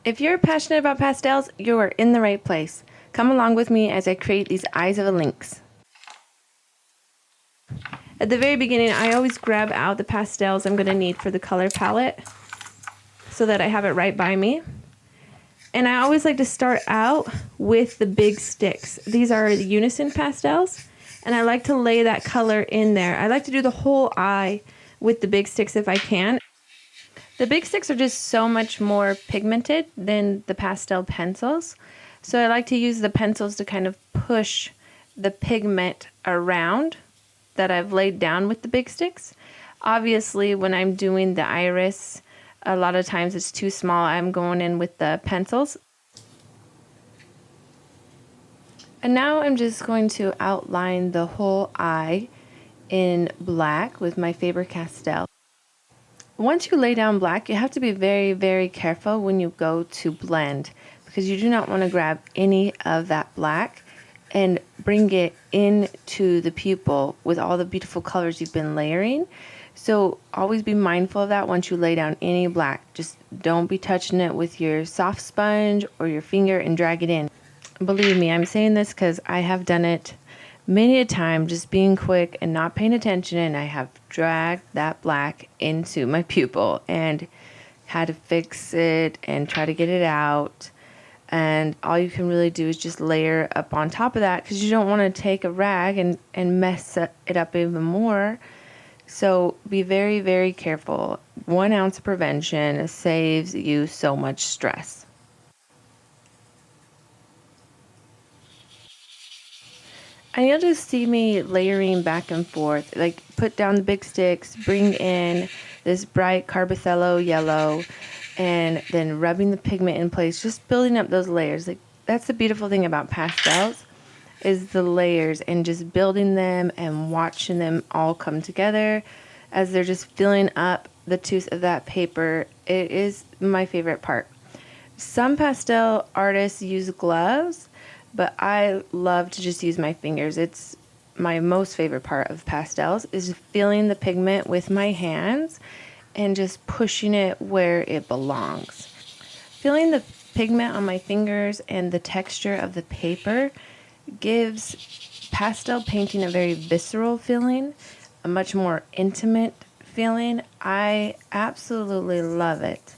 If you're passionate about pastels, you are in the right place. Come along with me as I create these eyes of a lynx. At the very beginning, I always grab out the pastels I'm going to need for the color palette so that I have it right by me. And I always like to start out with the big sticks. These are the unison pastels, and I like to lay that color in there. I like to do the whole eye with the big sticks if I can. The big sticks are just so much more pigmented than the pastel pencils. So I like to use the pencils to kind of push the pigment around that I've laid down with the big sticks. Obviously, when I'm doing the iris, a lot of times it's too small. I'm going in with the pencils. And now I'm just going to outline the whole eye in black with my Faber-Castell. Once you lay down black, you have to be very, very careful when you go to blend, because you do not want to grab any of that black and bring it into the pupil with all the beautiful colors you've been layering. So always be mindful of that once you lay down any black. Just don't be touching it with your soft sponge or your finger and drag it in. Believe me, I'm saying this because I have done it many a time, just being quick and not paying attention, and I have dragged that black into my pupil and had to fix it and try to get it out. And all you can really do is just layer up on top of that, because you don't want to take a rag and mess it up even more. So be very, very careful. 1 ounce of prevention saves you so much stress. And you'll just see me layering back and forth, like put down the big sticks, bring in this bright Carbothello yellow, and then rubbing the pigment in place, just building up those layers. Like, that's the beautiful thing about pastels, is the layers, and just building them and watching them all come together as they're just filling up the tooth of that paper. It is my favorite part. Some pastel artists use gloves, but I love to just use my fingers. It's my most favorite part of pastels, is feeling the pigment with my hands and just pushing it where it belongs. Feeling the pigment on my fingers and the texture of the paper gives pastel painting a very visceral feeling, a much more intimate feeling. I absolutely love it.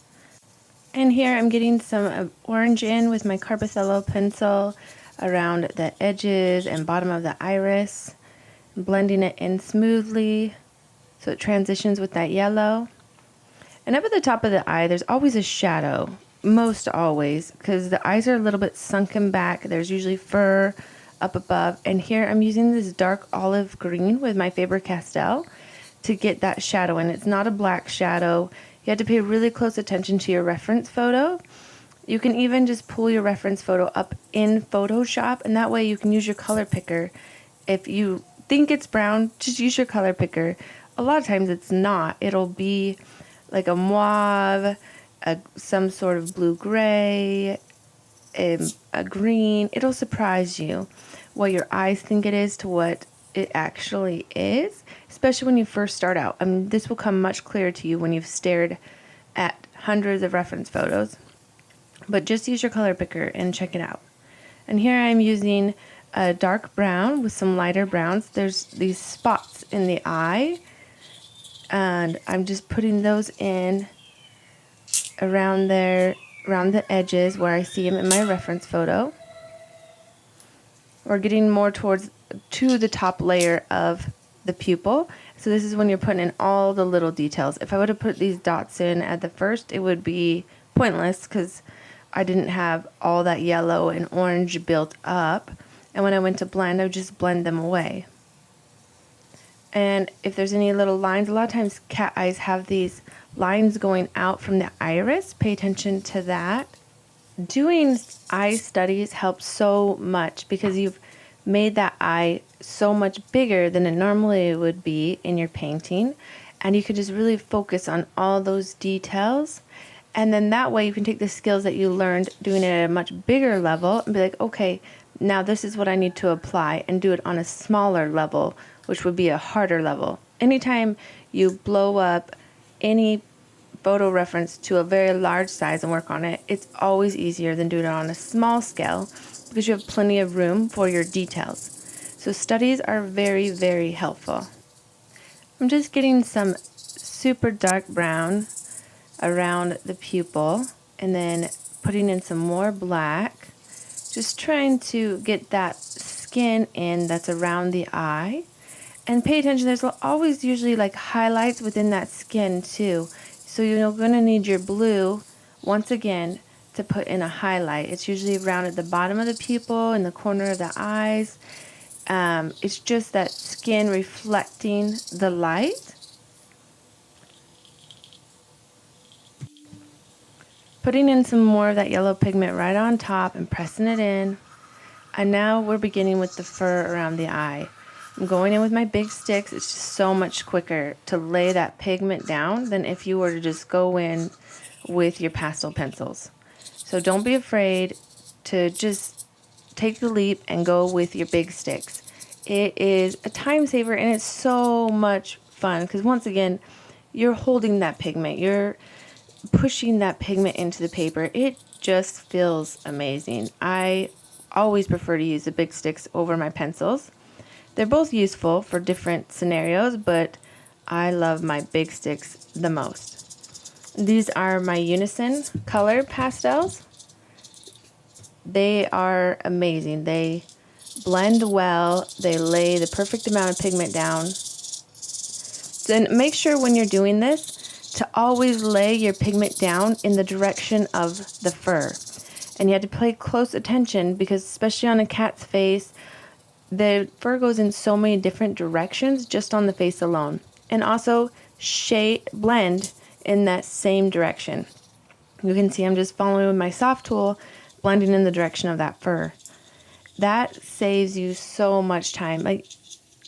And here I'm getting some orange in with my Carbothello pencil around the edges and bottom of the iris, blending it in smoothly so it transitions with that yellow. And up at the top of the eye, there's always a shadow, most always, because the eyes are a little bit sunken back. There's usually fur up above. And here I'm using this dark olive green with my Faber-Castell to get that shadow. And it's not a black shadow. You have to pay really close attention to your reference photo. You can even just pull your reference photo up in Photoshop, and that way you can use your color picker. If you think it's brown, just use your color picker. A lot of times it's not. It'll be like a mauve, some sort of blue-gray, a green. It'll surprise you what your eyes think it is to what it actually is, especially when you first start out. I mean, this will come much clearer to you when you've stared at hundreds of reference photos. But just use your color picker and check it out. And here I'm using a dark brown with some lighter browns. There's these spots in the eye, and I'm just putting those in around there, around the edges where I see them in my reference photo. We're getting more to the top layer of the pupil. So this is when you're putting in all the little details. If I would have put these dots in at the first, it would be pointless, because I didn't have all that yellow and orange built up. And when I went to blend, I would just blend them away. And if there's any little lines, a lot of times cat eyes have these lines going out from the iris. Pay attention to that. Doing eye studies helps so much, because you've made that eye so much bigger than it normally would be in your painting. And you can just really focus on all those details. And then that way you can take the skills that you learned doing it at a much bigger level and be like, okay, now this is what I need to apply, and do it on a smaller level, which would be a harder level. Anytime you blow up any photo reference to a very large size and work on it, it's always easier than doing it on a small scale because you have plenty of room for your details. So studies are very, very helpful. I'm just getting some super dark brown around the pupil and then putting in some more black. Just trying to get that skin in that's around the eye. And pay attention, there's always usually like highlights within that skin too. So you're going to need your blue, once again, to put in a highlight. It's usually around at the bottom of the pupil, in the corner of the eyes. It's just that skin reflecting the light. Putting in some more of that yellow pigment right on top and pressing it in. And now we're beginning with the fur around the eye. I'm going in with my big sticks. It's just so much quicker to lay that pigment down than if you were to just go in with your pastel pencils. So don't be afraid to just take the leap and go with your big sticks. It is a time saver and it's so much fun because once again, you're holding that pigment. You're pushing that pigment into the paper. It just feels amazing. I always prefer to use the big sticks over my pencils. They're both useful for different scenarios, but I love my big sticks the most. These are my Unison color pastels. They are amazing. They blend well. They lay the perfect amount of pigment down. Then make sure when you're doing this to always lay your pigment down in the direction of the fur. And you have to pay close attention because especially on a cat's face, the fur goes in so many different directions just on the face alone. And also blend in that same direction. You can see I'm just following with my soft tool, blending in the direction of that fur. That saves you so much time. Like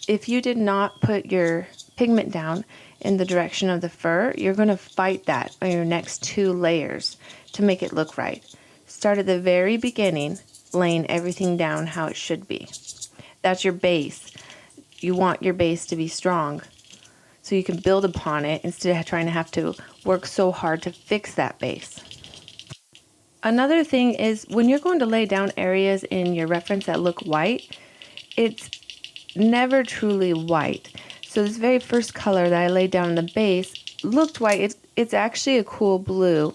if you did not put your pigment down in the direction of the fur, you're going to fight that on your next 2 layers to make it look right. Start at the very beginning, laying everything down how it should be. That's your base. You want your base to be strong so you can build upon it instead of trying to have to work so hard to fix that base. Another thing is when you're going to lay down areas in your reference that look white, it's never truly white. So this very first color that I laid down in the base looked white. It's actually a cool blue.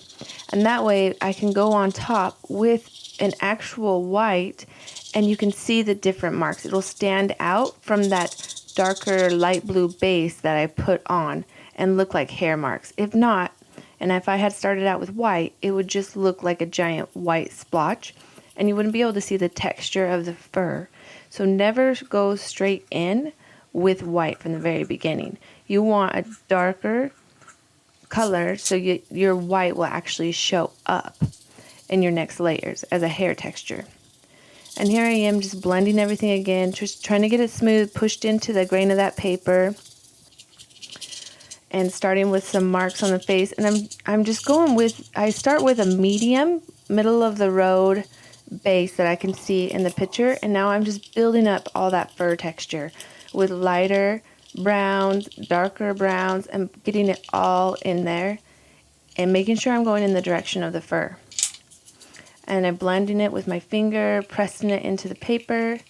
And that way I can go on top with an actual white and you can see the different marks. It'll stand out from that darker light blue base that I put on and look like hair marks. If not, and if I had started out with white, it would just look like a giant white splotch and you wouldn't be able to see the texture of the fur. So never go straight in with white from the very beginning. You want a darker color so your white will actually show up in your next layers as a hair texture. And here I am just blending everything again, just trying to get it smooth, pushed into the grain of that paper. And starting with some marks on the face. And I'm just going with, I start with a medium, middle of the road base that I can see in the picture. And now I'm just building up all that fur texture with lighter browns, darker browns, and getting it all in there. And making sure I'm going in the direction of the fur. And I'm blending it with my finger, pressing it into the paper,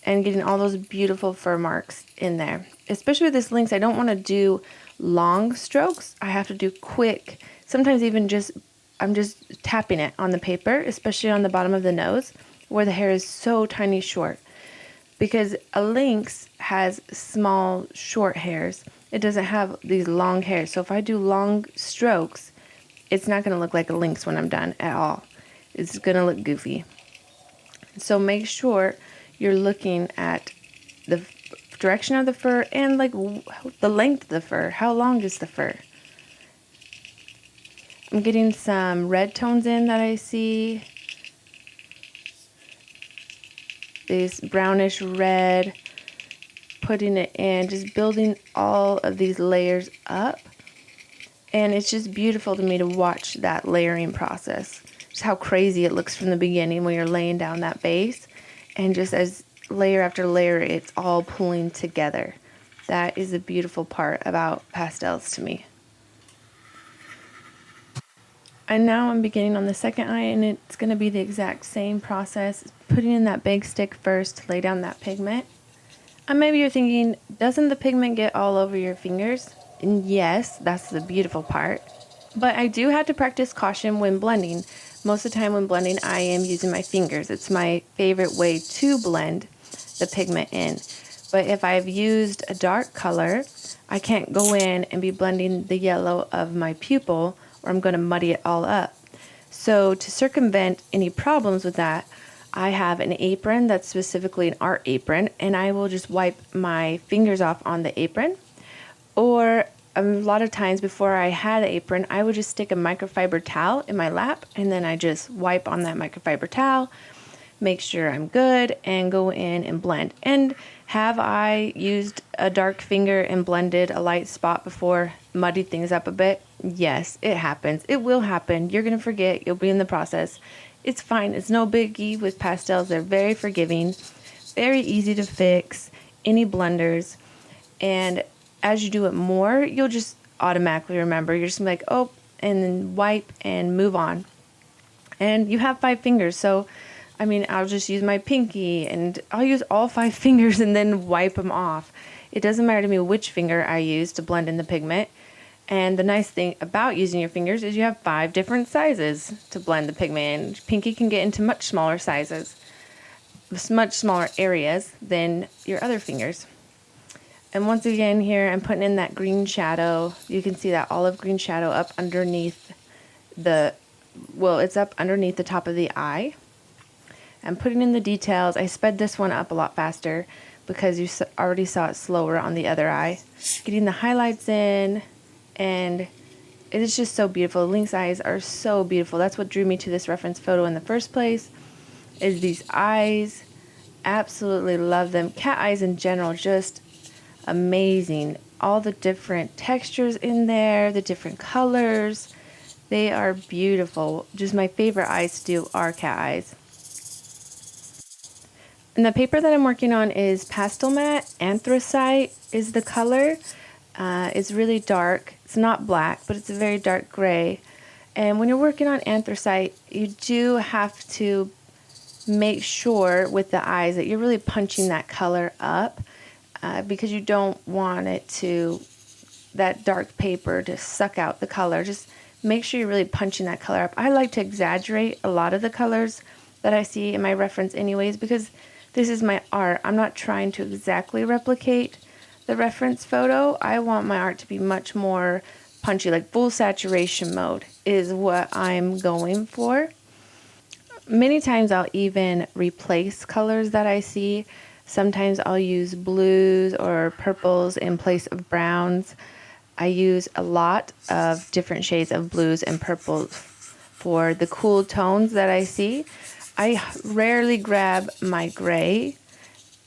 and getting all those beautiful fur marks in there. Especially with this lynx, I don't want to do long strokes. I have to do quick, sometimes even I'm just tapping it on the paper, especially on the bottom of the nose, where the hair is so tiny short. Because a lynx has small, short hairs. It doesn't have these long hairs. So if I do long strokes, it's not going to look like a lynx when I'm done at all. It's going to look goofy. So make sure you're looking at the direction of the fur and like the length of the fur. How long is the fur? I'm getting some red tones in that I see. This brownish red. Putting it in, just building all of these layers up. And it's just beautiful to me to watch that layering process. Just how crazy it looks from the beginning when you're laying down that base. And just as layer after layer, it's all pulling together. That is the beautiful part about pastels to me. And now I'm beginning on the second eye, and it's going to be the exact same process. Putting in that big stick first to lay down that pigment. And maybe you're thinking, doesn't the pigment get all over your fingers? And yes, that's the beautiful part. But I do have to practice caution when blending. Most of the time when blending, I am using my fingers. It's my favorite way to blend the pigment in. But if I've used a dark color, I can't go in and be blending the yellow of my pupil, or I'm going to muddy it all up. So to circumvent any problems with that, I have an apron that's specifically an art apron, and I will just wipe my fingers off on the apron. Or a lot of times before I had an apron, I would just stick a microfiber towel in my lap, and then I just wipe on that microfiber towel, make sure I'm good, and go in and blend. And have I used a dark finger and blended a light spot before, muddied things up a bit? Yes, it happens. It will happen. You're going to forget. You'll be in the process. It's fine. It's no biggie with pastels. They're very forgiving, very easy to fix, any blenders. And as you do it more, you'll just automatically remember. You're just gonna be like, oh, and then wipe and move on. And you have 5 fingers, so I mean, I'll just use my pinky and I'll use all 5 fingers and then wipe them off. It doesn't matter to me which finger I use to blend in the pigment. And the nice thing about using your fingers is you have 5 different sizes to blend the pigment in. Pinky can get into much smaller sizes, much smaller areas than your other fingers. And once again here, I'm putting in that green shadow. You can see that olive green shadow up underneath it's up underneath the top of the eye. I'm putting in the details. I sped this one up a lot faster because you already saw it slower on the other eye. Getting the highlights in, and it is just so beautiful. Lynx eyes are so beautiful. That's what drew me to this reference photo in the first place, is these eyes. Absolutely love them. Cat eyes in general, just amazing. All the different textures in there, the different colors. They are beautiful. Just my favorite eyes to do are cat eyes. And the paper that I'm working on is Pastel Matte. Anthracite is the color. It's really dark. It's not black, but it's a very dark gray. And when you're working on anthracite, you do have to make sure with the eyes that you're really punching that color up, because you don't want that dark paper to suck out the color. Just make sure you're really punching that color up. I like to exaggerate a lot of the colors that I see in my reference anyways, because this is my art. I'm not trying to exactly replicate the reference photo. I want my art to be much more punchy, like full saturation mode is what I'm going for. Many times I'll even replace colors that I see. Sometimes I'll use blues or purples in place of browns. I use a lot of different shades of blues and purples for the cool tones that I see. I rarely grab my gray.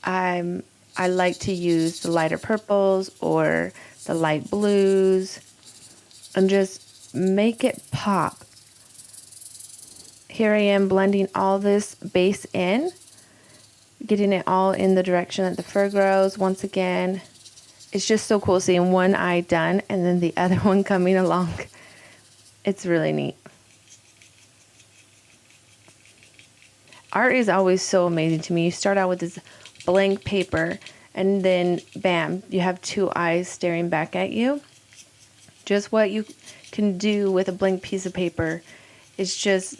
I like to use the lighter purples or the light blues and just make it pop. Here I am blending all this base in, getting it all in the direction that the fur grows. Once again, it's just so cool seeing one eye done and then the other one coming along. It's really neat. Art is always so amazing to me. You start out with this blank paper and then bam, you have 2 eyes staring back at you. Just what you can do with a blank piece of paper is just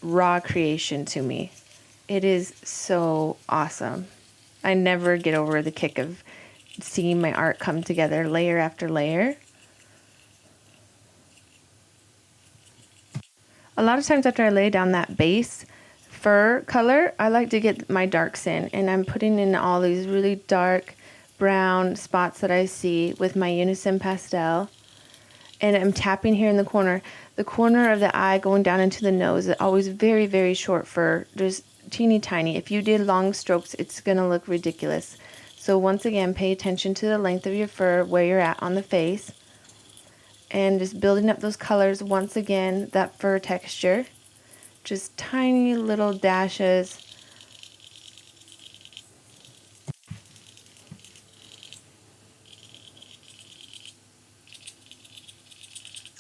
raw creation to me. It is so awesome. I never get over the kick of seeing my art come together layer after layer. A lot of times after I lay down that base fur color, I like to get my darks in, and I'm putting in all these really dark brown spots that I see with my Unison pastel. And I'm tapping here in the corner of the eye going down into the nose. It's always very, very short fur, just teeny tiny. If you did long strokes, it's going to look ridiculous. So once again, pay attention to the length of your fur, where you're at on the face, and just building up those colors. Once again, that fur texture, just tiny little dashes.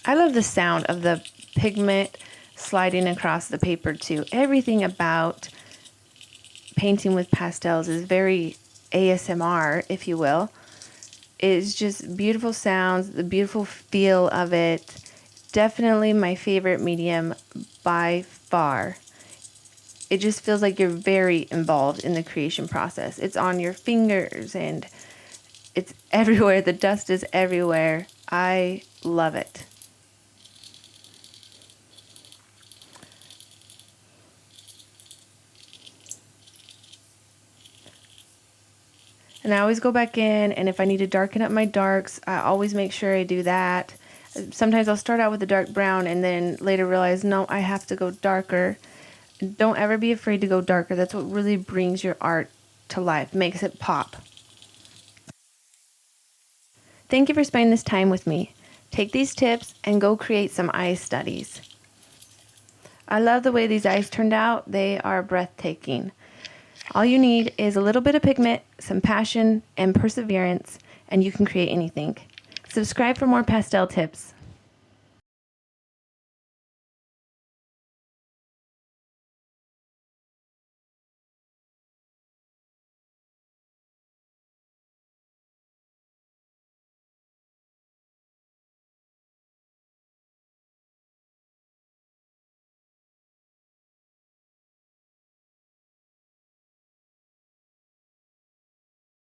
I love the sound of the pigment sliding across the paper too. Everything about painting with pastels is very ASMR, if you will. It's just beautiful sounds, the beautiful feel of it. Definitely my favorite medium by far. It just feels like you're very involved in the creation process. It's on your fingers and it's everywhere. The dust is everywhere. I love it. And I always go back in, and if I need to darken up my darks, I always make sure I do that. Sometimes I'll start out with a dark brown and then later realize, no, I have to go darker. Don't ever be afraid to go darker. That's what really brings your art to life, makes it pop. Thank you for spending this time with me. Take these tips and go create some ice studies. I love the way these eyes turned out. They are breathtaking. All you need is a little bit of pigment, some passion, and perseverance, and you can create anything. Subscribe for more pastel tips.